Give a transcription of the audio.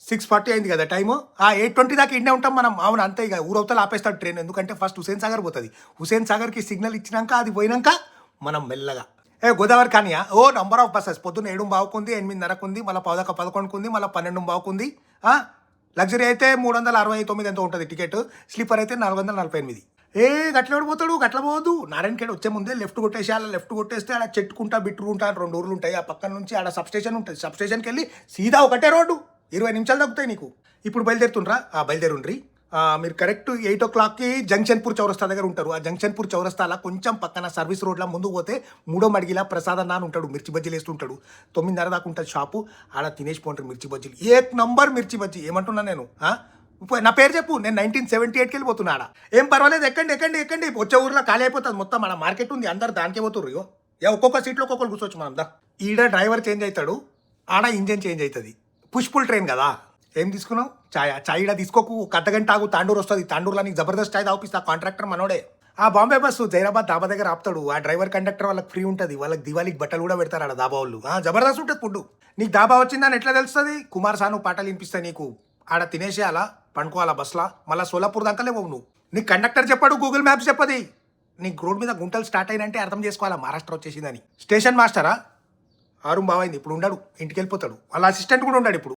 6:40 అయింది కదా టైము. 8:20 దాకా ఇన్నే ఉంటాం మనం. అవును అంతే ఇక ఊరవతల ఆపేస్తాడు ట్రైన్. ఎందుకంటే ఫస్ట్ హుసేన్ సాగర్ పోతుంది. హుసేన్ సాగర్కి సిగ్నల్ ఇచ్చినాక అది పోయినాక మనం మెల్లగా గోదావరి కానీయా నంబర్ ఆఫ్ బస్సెస్ పొద్దున్న 7:15 ఉంది, 8:30 ఉంది, మళ్ళీ 11:11 ఉంది, మళ్ళీ 12:15 ఉంది. లగ్జరీ అయితే 369 ఎంతో ఉంటుంది టికెట్. స్లీపర్ అయితే 448. గట్ల పోతాడు, గట్ల పోవద్దు. నారాయణఖేడ్ వచ్చే ముందే లెఫ్ట్ కొట్టేసి అలా లెఫ్ట్ కొట్టేస్తే అలా చెట్టుకుంటా బిట్టుకుంటా 2 ఊర్లు ఉంటాయి. ఆ పక్కన నుంచి ఆడ సబ్ స్టేషన్ ఉంటుంది. సబ్ స్టేషన్కి వెళ్ళి సీదా ఒకటే రోడ్డు, 20 నిమిషాలు తగ్గుతాయి నీకు. ఇప్పుడు బయలుదేరుతుండ్రా? బయలుదేరుండ్రి. మీరు కరెక్ట్ 8 o'clockకి జంక్షన్పూర్ చౌరస్తా దగ్గర ఉంటారు. ఆ జంక్షన్పూర్ చౌరస్తాలో కొంచెం పక్కన సర్వీస్ రోడ్లో ముందుకు పోతే 3వ మడిగిలా ప్రసాద్ అన్న అని ఉంటాడు. మిర్చి బజ్జీలు వేస్తుంటాడు. 9:30 దాకా ఉంటుంది షాపు. ఆడ తినేసి పోంటారు మిర్చి బజ్జీలు. 1 నంబర్ మిర్చి బజ్జీ. ఏమంటున్నా నేను? నా పేరు చెప్పు. నేను 1978కి వెళ్ళిపోతున్నా. ఆడ ఏం పర్వాలేదు, ఎక్కండి. వచ్చే ఊర్లో ఖాళీ అయిపోతుంది మొత్తం. ఆడ మార్కెట్ ఉంది, అందరు దానికే పోతుర్రు. ఒక్కొక్క సీట్లో ఒక్కొక్కరు కూర్చోవచ్చు మనం. ఈడ డ్రైవర్ చేంజ్ అవుతాడు, ఆడ ఇంజన్ చేంజ్ అవుతుంది. పుష్పుల్ ట్రైన్ కదా. ఏం తీసుకున్నావు? చాయ్ ఈడ తీసుకోకు. ఒక అర్ధగంట ఆగు, తాండూరు వస్తుంది. తాండూరులో నీకు జబర్దస్త్ చాయ్ తాపిస్తా. కాంట్రాక్టర్ మనోడే. బాంబే బస్సు జైరాబాద్ దాబా దగ్గర ఆపుతాడు. ఆ డ్రైవర్ కండక్టర్ వాళ్ళకి ఫ్రీ ఉంటుంది. వాళ్ళకి దివాళీకి బట్టలు కూడా పెడతారు ఆడ దాబా వాళ్ళు. జబర్దస్త్ ఉంటుంది ఫుడ్. నీకు దాబా వచ్చిందని ఎట్లా తెలుస్తుంది? కుమార్ సాను పాటలు వినిపిస్తాయి నీకు. ఆడ తినేసేయాలా, పండుకోవాలా బస్లా. మళ్ళీ సోలాపూర్ దాకా లేవు నువ్వు. నీకు కండక్టర్ చెప్పాడు, గూగుల్ మ్యాప్స్ చెప్పది. నీకు రోడ్ మీద గుంటలు స్టార్ట్ అయినంటే అర్థం చేసుకోవాలా మహారాష్ట్ర వచ్చేసిందని. స్టేషన్ మాస్టరా? ఆరు బావైంది. ఇప్పుడు ఉండడు, ఇంటికి వెళ్ళిపోతాడు. వాళ్ళ అసిస్టెంట్ కూడా ఉన్నాడు ఇప్పుడు.